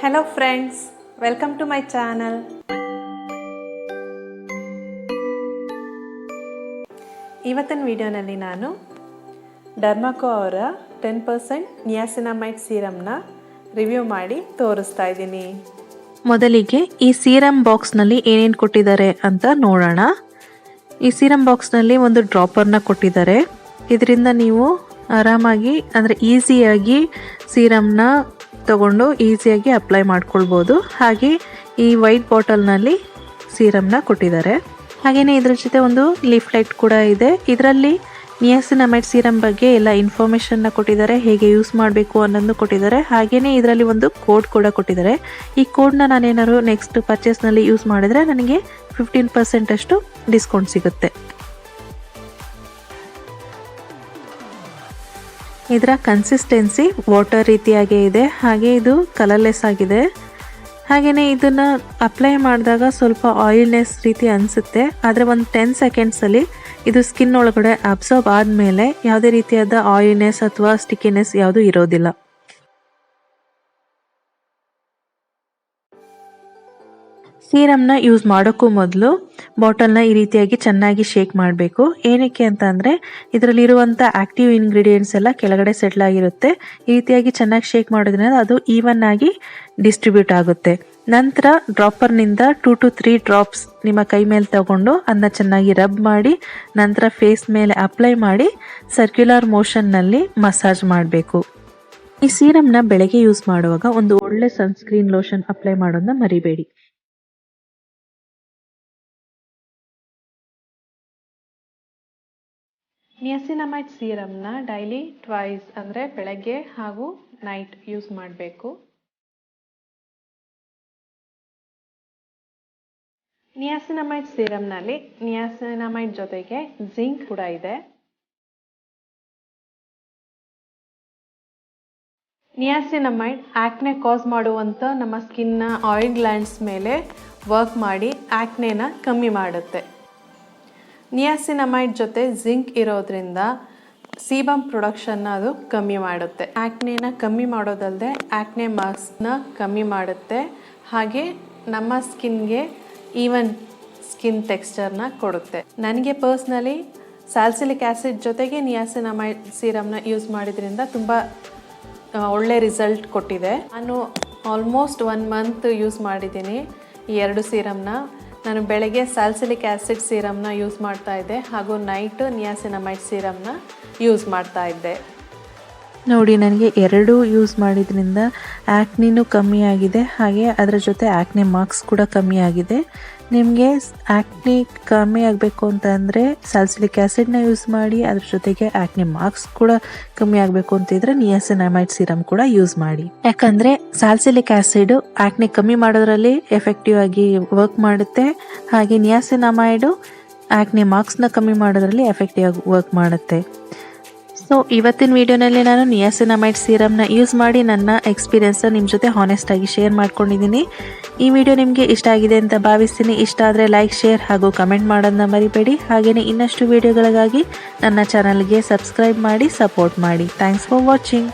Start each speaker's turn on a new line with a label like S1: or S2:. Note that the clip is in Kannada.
S1: Hello friends, welcome to my channel. ಇವತ್ತಿನ ವಿಡಿಯೋನಲ್ಲಿ ನಾನು ಡರ್ಮಾಕೋ ಅವರ 10% ನಿಯಾಸಿನಮೈಡ್ ಸೀರಮ್ನ ರಿವ್ಯೂ ಮಾಡಿ ತೋರಿಸ್ತಾ ಇದ್ದೀನಿ.
S2: ಮೊದಲಿಗೆ ಈ ಸೀರಮ್ ಬಾಕ್ಸ್ನಲ್ಲಿ ಏನೇನು ಕೊಟ್ಟಿದ್ದಾರೆ ಅಂತ ನೋಡೋಣ. ಈ ಸೀರಮ್ ಬಾಕ್ಸ್ನಲ್ಲಿ ಒಂದು ಡ್ರಾಪರ್ನ ಕೊಟ್ಟಿದ್ದಾರೆ. ಇದರಿಂದ ನೀವು ಆರಾಮಾಗಿ ಅಂದರೆ ಈಸಿಯಾಗಿ ಸೀರಮ್ನ ತಗೊಂಡು ಈಸಿಯಾಗಿ ಅಪ್ಲೈ ಮಾಡ್ಕೊಳ್ಬೋದು. ಹಾಗೆ ಈ ವೈಟ್ ಬಾಟಲ್ನಲ್ಲಿ ಸೀರಮ್ನ ಕೊಟ್ಟಿದ್ದಾರೆ. ಹಾಗೆಯೇ ಇದ್ರ ಜೊತೆ ಒಂದು ಲೀಫ್ ಲೈಟ್ ಕೂಡ ಇದೆ. ಇದರಲ್ಲಿ ನಿಯಾಸಿನಮೈಡ್ ಸೀರಮ್ ಬಗ್ಗೆ ಎಲ್ಲ ಇನ್ಫಾರ್ಮೇಷನ್ನ ಕೊಟ್ಟಿದ್ದಾರೆ, ಹೇಗೆ ಯೂಸ್ ಮಾಡಬೇಕು ಅನ್ನೋದು ಕೊಟ್ಟಿದ್ದಾರೆ. ಹಾಗೆಯೇ ಇದರಲ್ಲಿ ಒಂದು ಕೋಡ್ ಕೂಡ ಕೊಟ್ಟಿದ್ದಾರೆ. ಈ ಕೋಡ್ನ ನಾನೇನಾದ್ರು ನೆಕ್ಸ್ಟ್ ಪರ್ಚೇಸ್ನಲ್ಲಿ ಯೂಸ್ ಮಾಡಿದರೆ ನನಗೆ 15% ಅಷ್ಟು ಡಿಸ್ಕೌಂಟ್ ಸಿಗುತ್ತೆ. ಇದರ ಕನ್ಸಿಸ್ಟೆನ್ಸಿ ವಾಟರ್ ರೀತಿಯಾಗೇ ಇದೆ. ಹಾಗೆ ಇದು ಕಲರ್ಲೆಸ್ ಆಗಿದೆ. ಹಾಗೆಯೇ ಇದನ್ನು ಅಪ್ಲೈ ಮಾಡಿದಾಗ ಸ್ವಲ್ಪ ಆಯಿಲ್ನೆಸ್ ರೀತಿ ಅನಿಸುತ್ತೆ. ಆದರೆ ಒಂದು 10 ಸೆಕೆಂಡ್ಸಲ್ಲಿ ಇದು ಸ್ಕಿನ್ ಒಳಗಡೆ ಅಬ್ಸಾರ್ಬ್ ಆದಮೇಲೆ ಯಾವುದೇ ರೀತಿಯಾದ ಆಯಿಲ್ನೆಸ್ ಅಥವಾ ಸ್ಟಿಕಿನೆಸ್ ಯಾವುದೂ ಇರೋದಿಲ್ಲ. ಸೀರಮ್ನ ಯೂಸ್ ಮಾಡೋಕ್ಕೂ ಮೊದಲು ಬಾಟಲ್ನ ಈ ರೀತಿಯಾಗಿ ಚೆನ್ನಾಗಿ ಶೇಕ್ ಮಾಡಬೇಕು. ಏನಕ್ಕೆ ಅಂತ ಅಂದರೆ ಇದರಲ್ಲಿರುವಂಥ ಆ್ಯಕ್ಟಿವ್ ಇಂಗ್ರೀಡಿಯೆಂಟ್ಸ್ ಎಲ್ಲ ಕೆಳಗಡೆ ಸೆಟ್ಲ್ ಆಗಿರುತ್ತೆ. ಈ ರೀತಿಯಾಗಿ ಚೆನ್ನಾಗಿ ಶೇಕ್ ಮಾಡೋದ್ರಿಂದ ಅದು ಈವನ್ ಆಗಿ ಡಿಸ್ಟ್ರಿಬ್ಯೂಟ್ ಆಗುತ್ತೆ. ನಂತರ ಡ್ರಾಪರ್ನಿಂದ 2 to 3 ಡ್ರಾಪ್ಸ್ ನಿಮ್ಮ ಕೈ ಮೇಲೆ ತಗೊಂಡು ಅದನ್ನ ಚೆನ್ನಾಗಿ ರಬ್ ಮಾಡಿ ನಂತರ ಫೇಸ್ ಮೇಲೆ ಅಪ್ಲೈ ಮಾಡಿ ಸರ್ಕ್ಯುಲರ್ ಮೋಷನ್ನಲ್ಲಿ ಮಸಾಜ್ ಮಾಡಬೇಕು. ಈ ಸೀರಮ್ನ ಬೆಳಗ್ಗೆ ಯೂಸ್ ಮಾಡುವಾಗ ಒಂದು ಒಳ್ಳೆ ಸನ್ಸ್ಕ್ರೀನ್ ಲೋಷನ್ ಅಪ್ಲೈ ಮಾಡೋದನ್ನ ಮರಿಬೇಡಿ.
S1: ನಿಯಾಸಿನಮೈಡ್ ಸೀರಮ್ನ ಡೈಲಿ ಟ್ವೈಸ್ ಅಂದರೆ ಬೆಳಗ್ಗೆ ಹಾಗೂ ನೈಟ್ ಯೂಸ್ ಮಾಡಬೇಕು. ನಿಯಾಸಿನಮೈಡ್ ಸೀರಮ್ನಲ್ಲಿ ನಿಯಾಸಿನಮೈಡ್ ಜೊತೆಗೆ ಜಿಂಕ್ ಕೂಡ ಇದೆ. ನಿಯಾಸಿನಮೈಡ್ ಆಕ್ನೆ ಕಾಸ್ ಮಾಡುವಂಥ ನಮ್ಮ ಸ್ಕಿನ್ನ ಆಯಿಲ್ ಗ್ಲ್ಯಾಂಡ್ಸ್ ಮೇಲೆ ವರ್ಕ್ ಮಾಡಿ ಆಕ್ನೆನ ಕಮ್ಮಿ ಮಾಡುತ್ತೆ. ನಿಯಾಸಿನಮೈಡ್ ಜೊತೆ ಜಿಂಕ್ ಇರೋದ್ರಿಂದ ಸೀಬಮ್ ಪ್ರೊಡಕ್ಷನ್ನ ಅದು ಕಮ್ಮಿ ಮಾಡುತ್ತೆ. ಆಕ್ನೆನ ಕಮ್ಮಿ ಮಾಡೋದಲ್ಲದೆ ಆಕ್ನೆ ಮಾರ್ಕ್ಸ್ನ ಕಮ್ಮಿ ಮಾಡುತ್ತೆ. ಹಾಗೆ ನಮ್ಮ ಸ್ಕಿನ್ಗೆ ಈವನ್ ಸ್ಕಿನ್ ಟೆಕ್ಸ್ಚರ್ನ ಕೊಡುತ್ತೆ. ನನಗೆ ಪರ್ಸ್ನಲಿ ಸ್ಯಾಲಿಸಿಲಿಕ್ ಆ್ಯಸಿಡ್ ಜೊತೆಗೆ ನಿಯಾಸಿನಮೈಡ್ ಸೀರಮ್ನ ಯೂಸ್ ಮಾಡಿದ್ರಿಂದ ತುಂಬ ಒಳ್ಳೆ ರಿಸಲ್ಟ್ ಕೊಟ್ಟಿದೆ. ನಾನು ಆಲ್ಮೋಸ್ಟ್ 1 ಮಂತ್ ಯೂಸ್ ಮಾಡಿದ್ದೀನಿ ಈ 2 ಸೀರಮ್ನ. ನಾನು ಬೆಳಗ್ಗೆ ಸ್ಯಾಲಿಸಿಲಿಕ್ ಆ್ಯಸಿಡ್ ಸೀರಮ್ನ ಯೂಸ್ ಮಾಡ್ತಾ ಇದ್ದೆ ಹಾಗೂ ನೈಟ್ ನಿಯಾಸಿನಮೈಡ್ ಸೀರಮ್ನ ಯೂಸ್ ಮಾಡ್ತಾ ಇದ್ದೆ.
S2: ನೋಡಿ, ನನಗೆ 2 ಯೂಸ್ ಮಾಡಿದ್ರಿಂದ ಆ್ಯಕ್ನಿನೂ ಕಮ್ಮಿ ಆಗಿದೆ. ಹಾಗೆ ಅದರ ಜೊತೆ ಆ್ಯಕ್ನೆ ಮಾರ್ಕ್ಸ್ ಕೂಡ ಕಮ್ಮಿ ಆಗಿದೆ. ನಿಮಗೆ ಆ್ಯಕ್ನಿ ಕಮ್ಮಿ ಆಗಬೇಕು ಅಂತ ಅಂದರೆ ಸ್ಯಾಲಿಸಿಲಿಕ್ ಆ್ಯಸಿಡ್ನ ಯೂಸ್ ಮಾಡಿ. ಅದ್ರ ಜೊತೆಗೆ ಆ್ಯಕ್ನಿ ಮಾರ್ಕ್ಸ್ ಕೂಡ ಕಮ್ಮಿ ಆಗಬೇಕು ಅಂತಿದ್ರೆ ನಿಯಾಸಿನಮೈಡ್ ಸೀರಮ್ ಕೂಡ ಯೂಸ್ ಮಾಡಿ. ಯಾಕಂದರೆ ಸ್ಯಾಲಿಸಿಲಿಕ್ ಆ್ಯಸಿಡ್ ಆ್ಯಕ್ನಿ ಕಮ್ಮಿ ಮಾಡೋದ್ರಲ್ಲಿ ಎಫೆಕ್ಟಿವ್ ಆಗಿ ವರ್ಕ್ ಮಾಡುತ್ತೆ. ಹಾಗೆ ನಿಯಾಸಿನಮೈಡು ಆ್ಯಕ್ನಿ ಮಾರ್ಕ್ಸ್ನ ಕಮ್ಮಿ ಮಾಡೋದ್ರಲ್ಲಿ ಎಫೆಕ್ಟಿವ್ ಆಗಿ ವರ್ಕ್ ಮಾಡುತ್ತೆ. ಸೊ ಇವತ್ತಿನ ವಿಡಿಯೋನಲ್ಲಿ ನಾನು ನಿಯಾಸಿನಮೈಡ್ ಸೀರಮ್ನ ಯೂಸ್ ಮಾಡಿ ನನ್ನ ಎಕ್ಸ್ಪೀರಿಯನ್ಸ್ನ ನಿಮ್ಮ ಜೊತೆ ಹಾನೆಸ್ಟ್ ಆಗಿ ಶೇರ್ ಮಾಡ್ಕೊಂಡಿದ್ದೀನಿ. ಈ ವಿಡಿಯೋ ನಿಮಗೆ ಇಷ್ಟ ಆಗಿದೆ ಅಂತ ಭಾವಿಸ್ತೀನಿ. ಇಷ್ಟ ಆದರೆ ಲೈಕ್, ಶೇರ್ ಹಾಗೂ ಕಮೆಂಟ್ ಮಾಡೋದನ್ನ ಮರಿಬೇಡಿ. ಹಾಗೆಯೇ ಇನ್ನಷ್ಟು ವಿಡಿಯೋಗಳಿಗಾಗಿ ನನ್ನ ಚಾನಲ್ಗೆ ಸಬ್ಸ್ಕ್ರೈಬ್ ಮಾಡಿ ಸಪೋರ್ಟ್ ಮಾಡಿ. Thanks for watching.